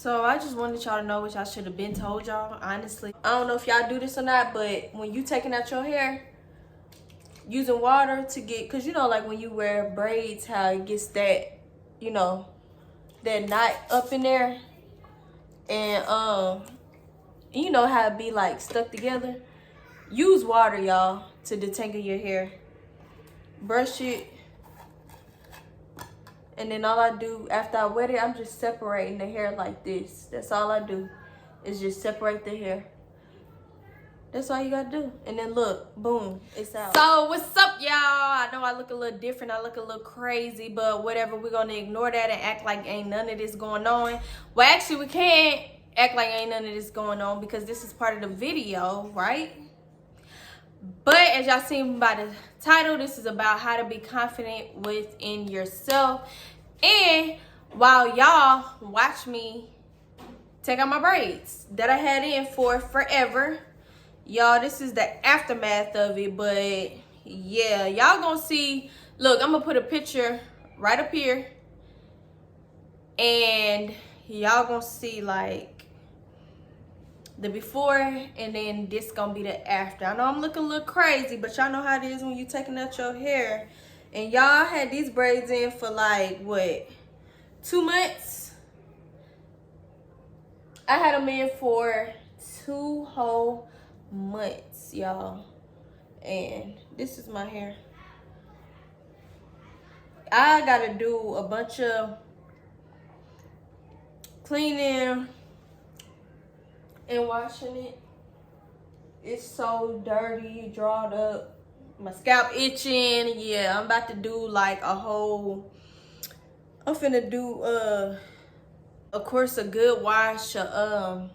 So I just wanted y'all to know, which I should have been told y'all, honestly. I don't know if y'all do this or not, but when you taking out your hair, using water to get, cause you know, like when you wear braids, how it gets that, you know, that knot up in there, and you know how it be like stuck together. Use water, y'all, to detangle your hair. Brush it, and then all I do after I wet it, I'm just separating the hair like this. That's all I do, is just separate the hair. That's all you gotta do. And then look, boom, it's out. So what's up, y'all? I know I look a little different, I look a little crazy, but whatever, we're gonna ignore that and act like ain't none of this going on. Well, actually, we can't act like ain't none of this going on because this is part of the video, right? But as y'all seen by the title, this is about how to be confident within yourself. And while y'all watch me take out my braids that I had in for forever, y'all, this is the aftermath of it. But yeah, y'all gonna see. Look, I'm gonna put a picture right up here, and y'all gonna see like the before, and then this gonna be the after. I know I'm looking a little crazy, but y'all know how it is when you taking out your hair. And y'all had these braids in for like what, 2 months? I had them in for 2 whole months, y'all. And this is my hair. I gotta do a bunch of cleaning and washing it. It's so dirty, drawn up, my scalp itching. Yeah, I'm about to do like a whole, I'm finna do of course a good wash, a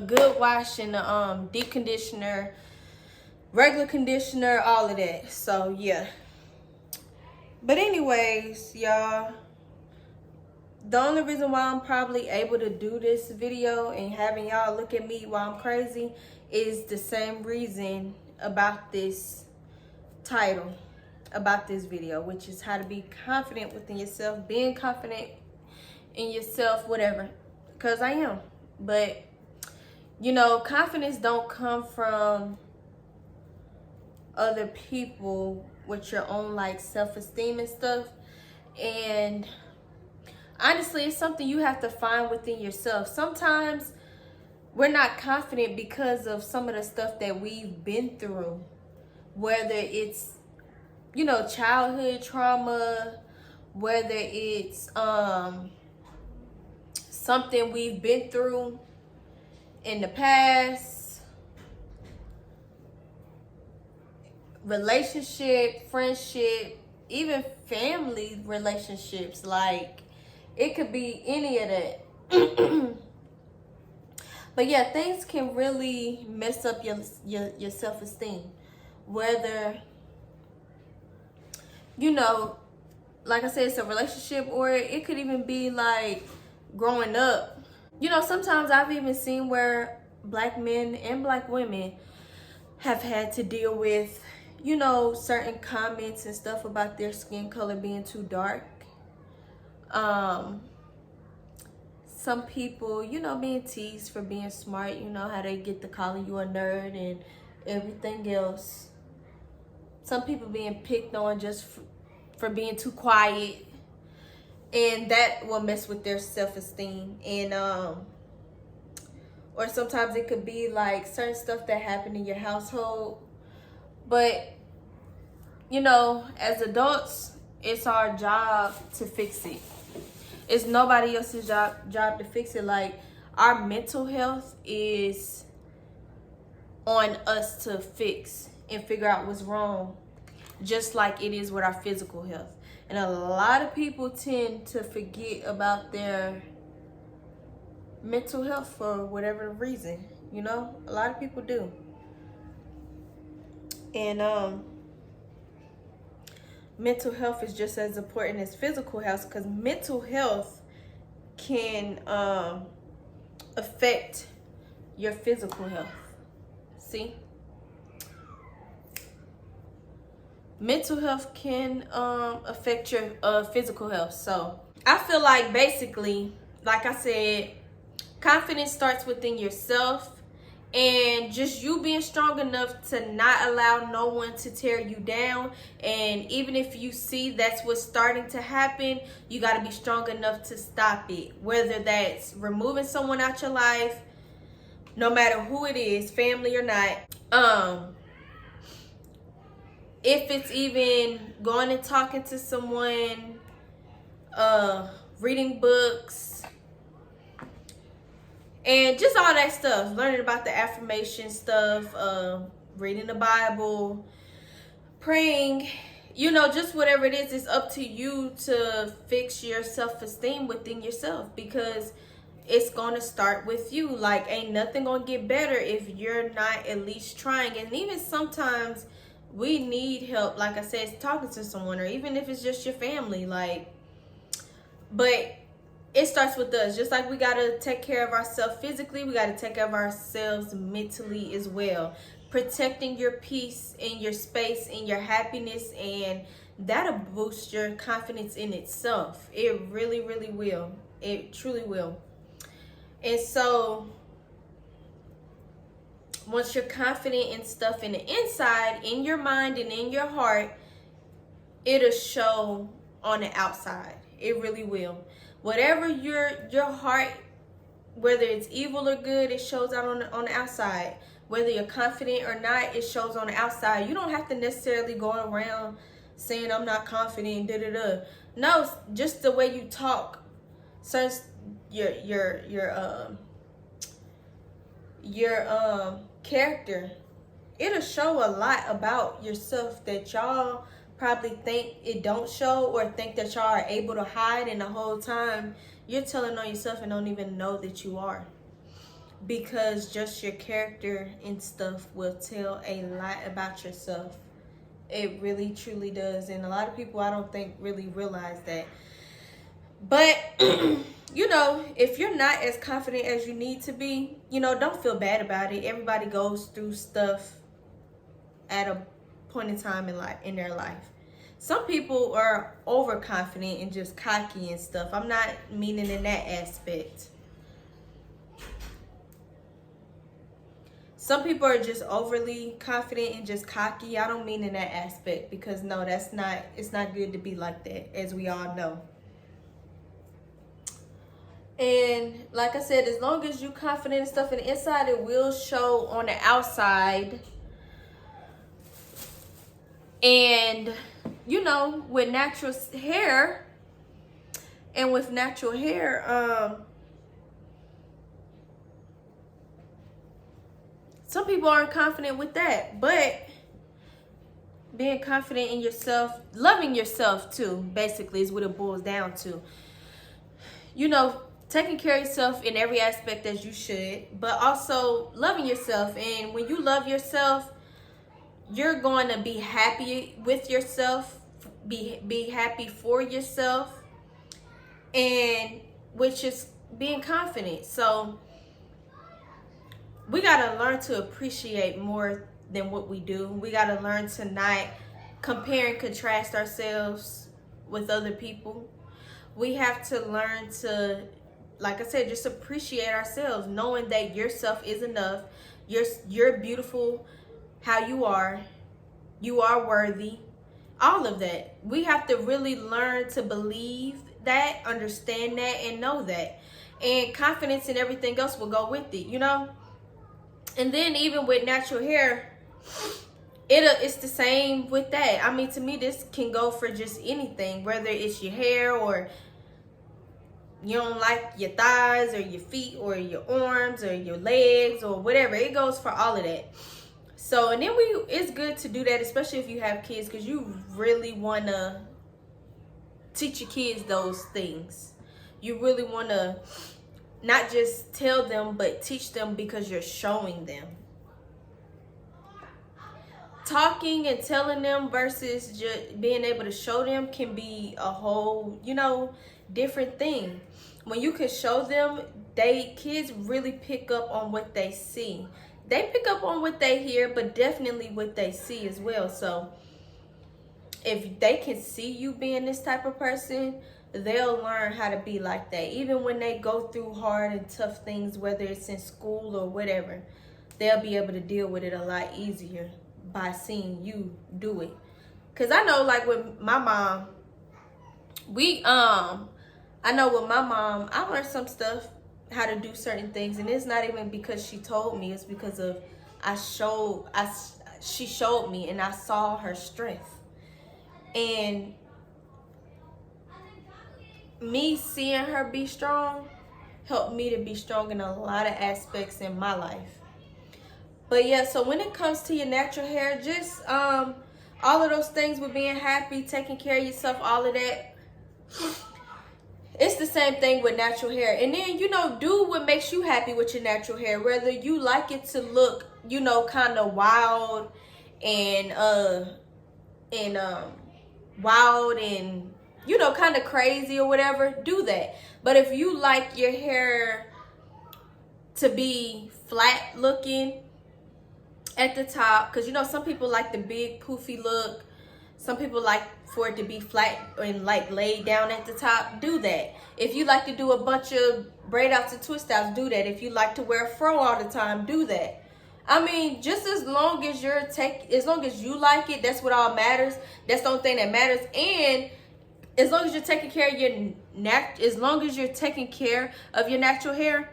good wash and a deep conditioner, regular conditioner, all of that. So yeah, but anyways, y'all, the only reason why I'm probably able to do this video and having y'all look at me while I'm crazy is the same reason about this title, about this video, which is how to be confident within yourself, being confident in yourself, whatever, because I am. But you know, confidence don't come from other people with your own like self-esteem and stuff. And honestly, it's something you have to find within yourself. Sometimes we're not confident because of some of the stuff that we've been through, whether it's, you know, childhood trauma, whether it's something we've been through in the past, relationship, friendship, even family relationships. Like, it could be any of that. But yeah, things can really mess up your self-esteem. Whether, you know, like I said, it's a relationship, or it could even be like growing up. You know, sometimes I've even seen where black men and black women have had to deal with, you know, certain comments and stuff about their skin color being too dark. Some people, you know, being teased for being smart. You know how they get to calling you a nerd and everything else. Some people being picked on just for being too quiet, and that will mess with their self-esteem. And or sometimes it could be like certain stuff that happened in your household. But you know, as adults, it's our job to fix it. It's nobody else's job to fix it. Like, our mental health is on us to fix and figure out what's wrong, just like it is with our physical health. And a lot of people tend to forget about their mental health for whatever reason. You know, a lot of people do. And mental health is just as important as physical health, because mental health can affect your physical health. See? mental health can affect your physical health. So I feel like basically, like I said, confidence starts within yourself, and just you being strong enough to not allow no one to tear you down. And even if you see that's what's starting to happen, you got to be strong enough to stop it, whether that's removing someone out your life, no matter who it is, family or not. If it's even going and talking to someone, reading books, and just all that stuff, learning about the affirmation stuff, reading the Bible, praying, you know, just whatever it is, it's up to you to fix your self-esteem within yourself, because it's gonna start with you. Like, ain't nothing gonna get better if you're not at least trying. And even sometimes we need help, like I said, talking to someone, or even if it's just your family, like, but it starts with us. Just like we gotta take care of ourselves physically, we gotta take care of ourselves mentally as well. Protecting your peace and your space and your happiness, and that'll boost your confidence in itself. It really, really will. It truly will. And so once you're confident in stuff in the inside, in your mind and in your heart, it'll show on the outside. It really will. Whatever your heart, whether it's evil or good, it shows out on the outside. Whether you're confident or not, it shows on the outside. You don't have to necessarily go around saying I'm not confident, No, just the way you talk, certain your character, it'll show a lot about yourself that y'all probably think it don't show, or think that y'all are able to hide, and the whole time you're telling on yourself and don't even know that you are, because just your character and stuff will tell a lot about yourself. It really truly does. And a lot of people, I don't think, really realize that. But you know, if you're not as confident as you need to be, you know, don't feel bad about it. Everybody goes through stuff at a point in time in their life. Some people are overconfident and just cocky and stuff. I'm not meaning in that aspect. Some people are just overly confident and just cocky. I don't mean in that aspect, because no, it's not good to be like that, as we all know. And like I said, as long as you're confident and stuff in the inside, it will show on the outside. And you know, with natural hair, some people aren't confident with that. But being confident in yourself, loving yourself too, basically, is what it boils down to. You know, taking care of yourself in every aspect as you should, but also loving yourself. And when you love yourself, you're going to be happy with yourself, be happy for yourself, and which is being confident. So we got to learn to appreciate more than what we do. We got to learn to not compare and contrast ourselves with other people. We have to learn to, like I said, just appreciate ourselves, knowing that yourself is enough. You're beautiful how you are. You are worthy. All of that. We have to really learn to believe that, understand that, and know that. And confidence and everything else will go with it, you know? And then even with natural hair, it's the same with that. I mean, to me, this can go for just anything, whether it's your hair, or you don't like your thighs or your feet or your arms or your legs or whatever. It goes for all of that. So, and then it's good to do that, especially if you have kids, because you really want to teach your kids those things. You really want to not just tell them, but teach them, because you're showing them. Talking and telling them versus just being able to show them can be a whole, you know, different thing. When you can show them, kids really pick up on what they see. They pick up on what they hear, but definitely what they see as well. So if they can see you being this type of person, they'll learn how to be like that. Even when they go through hard and tough things, whether it's in school or whatever, they'll be able to deal with it a lot easier by seeing you do it. Cause I know, like with my mom, I know with my mom, I learned some stuff, how to do certain things, and it's not even because she told me, it's because of she showed me, and I saw her strength. And me seeing her be strong helped me to be strong in a lot of aspects in my life. But yeah, so when it comes to your natural hair, just all of those things with being happy, taking care of yourself, all of that, it's the same thing with natural hair. And then, you know, do what makes you happy with your natural hair. Whether you like it to look, you know, kind of wild and wild and, you know, kind of crazy or whatever, do that. But if you like your hair to be flat looking at the top, because, you know, some people like the big poofy look. Some people like for it to be flat and like laid down at the top, do that. If you like to do a bunch of braid outs and twist outs, do that. If you like to wear a fro all the time, do that. I mean, just as long as as long as you like it, that's what all matters. That's the only thing that matters. And as long as you're taking care of your natural hair,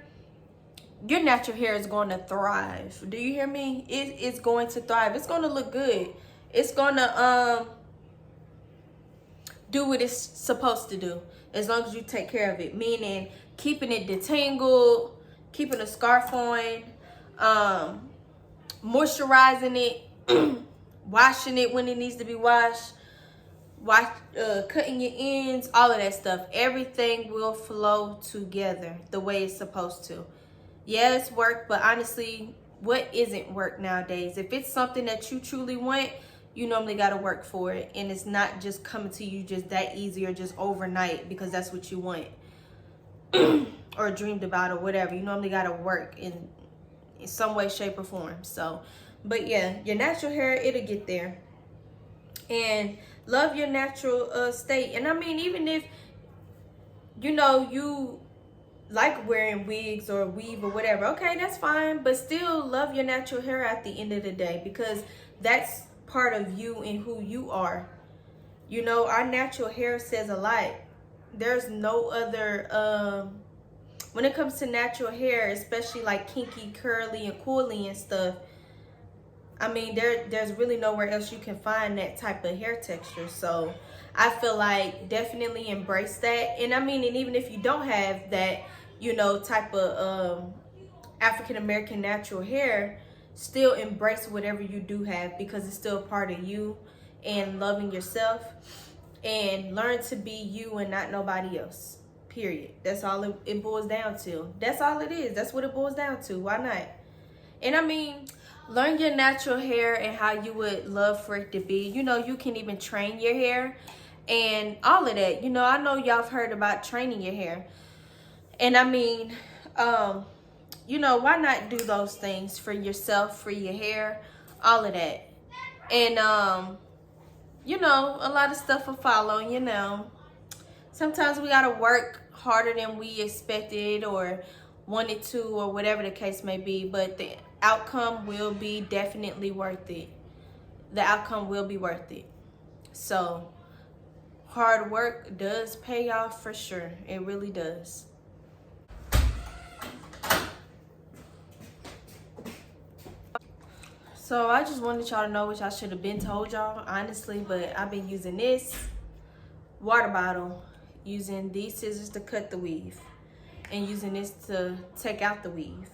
your natural hair is going to thrive. Do you hear me? It's going to thrive. It's going to look good. It's going to do what it's supposed to do, as long as you take care of it. Meaning keeping it detangled, keeping a scarf on, moisturizing it, washing it when it needs to be washed, cutting your ends, all of that stuff. Everything will flow together the way it's supposed to. Yeah, it's work, but honestly, what isn't work nowadays? If it's something that you truly want, you normally got to work for it. And it's not just coming to you just that easy or just overnight because that's what you want or dreamed about or whatever. You normally got to work in some way, shape, or form. So, but yeah, your natural hair, it'll get there. And love your natural state. And I mean, even if, you know, you like wearing wigs or weave or whatever, okay, that's fine. But still love your natural hair at the end of the day, because that's part of you and who you are. You know, our natural hair says a lot. There's no other when it comes to natural hair, especially like kinky, curly, and coily and stuff, I mean, there's really nowhere else you can find that type of hair texture. So I feel like definitely embrace that. And I mean, and even if you don't have that, you know, type of African American natural hair, still embrace whatever you do have, because it's still part of you, and loving yourself, and learn to be you and not nobody else. Period. That's all it boils down to. That's all it is. That's what it boils down to. Why not? And I mean, learn your natural hair and how you would love for it to be. You know, you can even train your hair and all of that. You know, I know y'all have heard about training your hair. And I mean, you know, why not do those things for yourself, for your hair, all of that. And, you know, a lot of stuff will follow, you know. Sometimes we got to work harder than we expected or wanted to, or whatever the case may be. But the outcome will be definitely worth it. The outcome will be worth it. So, hard work does pay off for sure. It really does. So I just wanted y'all to know, which I should have been told y'all, honestly, but I've been using this water bottle, using these scissors to cut the weave, and using this to take out the weave,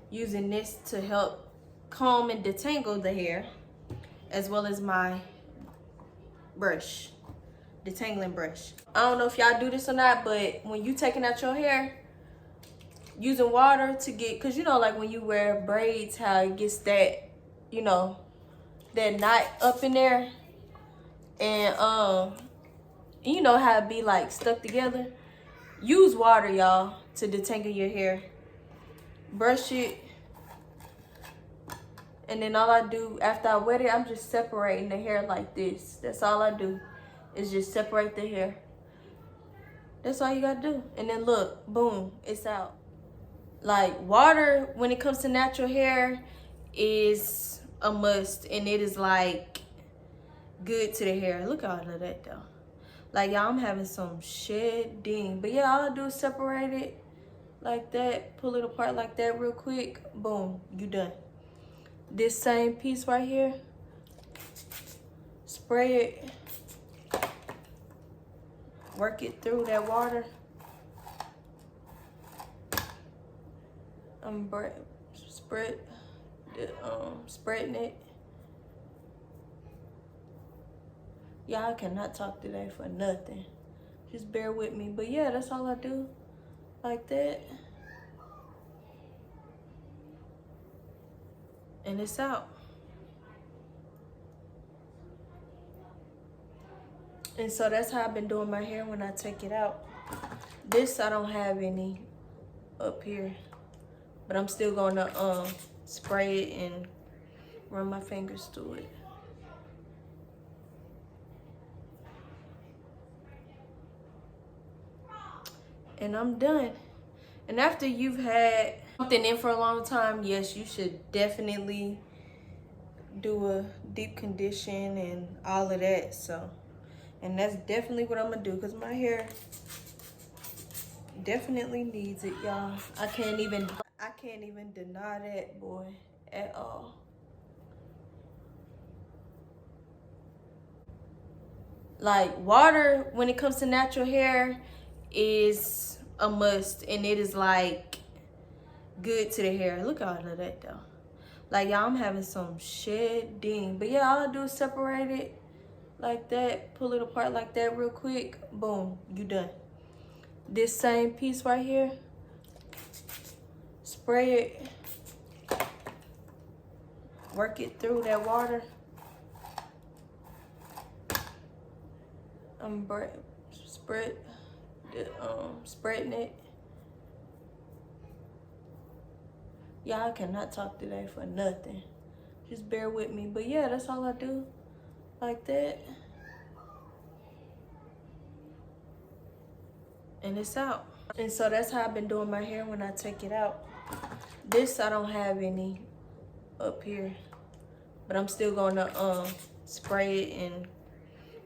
using this to help comb and detangle the hair, as well as my brush, detangling brush. I don't know if y'all do this or not, but when you taking out your hair, using water to get, because you know, like when you wear braids, how it gets that, you know, that knot up in there, and you know how it be like stuck together. Use water, y'all, to detangle your hair. Brush it And then all I do after I wet it, I'm just separating the hair like this. That's all I do, is just separate the hair. That's all you gotta do. And then look, boom, it's out. Like, water, when it comes to natural hair, is a must. And it is like good to the hair. Look at all of that though. Like, y'all, I'm having some shedding. But yeah, all I do is separate it like that, pull it apart like that real quick. Boom, you done. This same piece right here, spray it, work it through that water. I'm spreading it. Y'all cannot talk today for nothing. Just bear with me. But yeah, that's all I do. Like that. And it's out. And so that's how I've been doing my hair when I take it out. This, I don't have any up here. But I'm still gonna spray it and run my fingers through it. And I'm done. And after you've had something in for a long time, yes, you should definitely do a deep condition and all of that. So, and that's definitely what I'm gonna do, because my hair definitely needs it, y'all. I can't even deny that, boy, at all. Like, water, when it comes to natural hair, is a must. And it is like good to the hair. Look at all of that though. Like, y'all, I'm having some shedding. But yeah, all I do is separate it like that, pull it apart like that real quick. Boom, you done. This same piece right here, spray it, work it through that water. I'm spreading it. Y'all cannot talk today for nothing. Just bear with me. But yeah, that's all I do. Like that. And it's out. And so that's how I've been doing my hair when I take it out. This, I don't have any up here. But I'm still gonna spray it and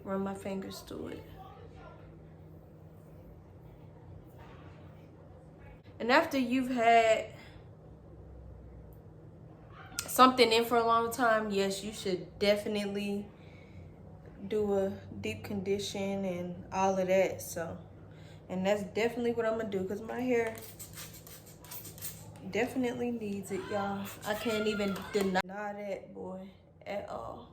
run my fingers through it. And after you've had something in for a long time, yes, you should definitely do a deep condition and all of that. So, and that's definitely what I'm gonna do, because my hair definitely needs it, y'all. I can't even deny that, boy, at all.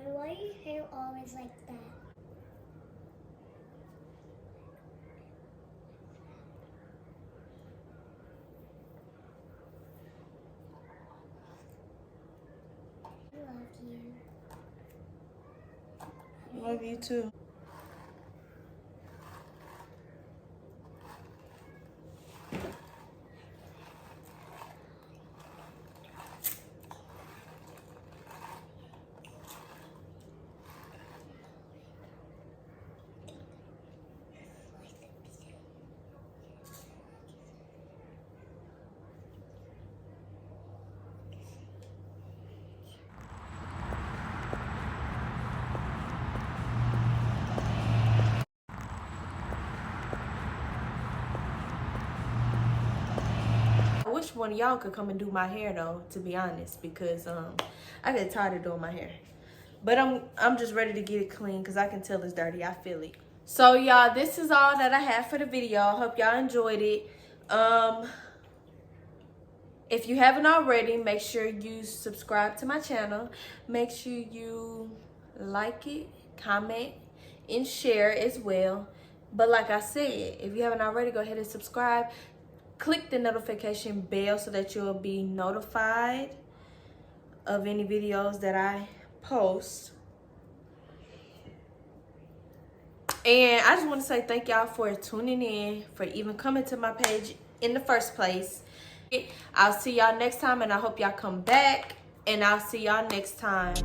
Why are your hair always like that? Love you too. wish one of y'all could come and do my hair though, to be honest, because I get tired of doing my hair. But I'm just ready to get it clean because I can tell it's dirty. I feel it. So y'all, this is all that I have for the video. I hope y'all enjoyed it. If you haven't already, make sure you subscribe to my channel. Make sure you like it, comment, and share as well. But like I said, if you haven't already, go ahead and subscribe. Click the notification bell so that you'll be notified of any videos that I post. And I just want to say thank y'all for tuning in, for even coming to my page in the first place. I'll see y'all next time, and I hope y'all come back, and I'll see y'all next time.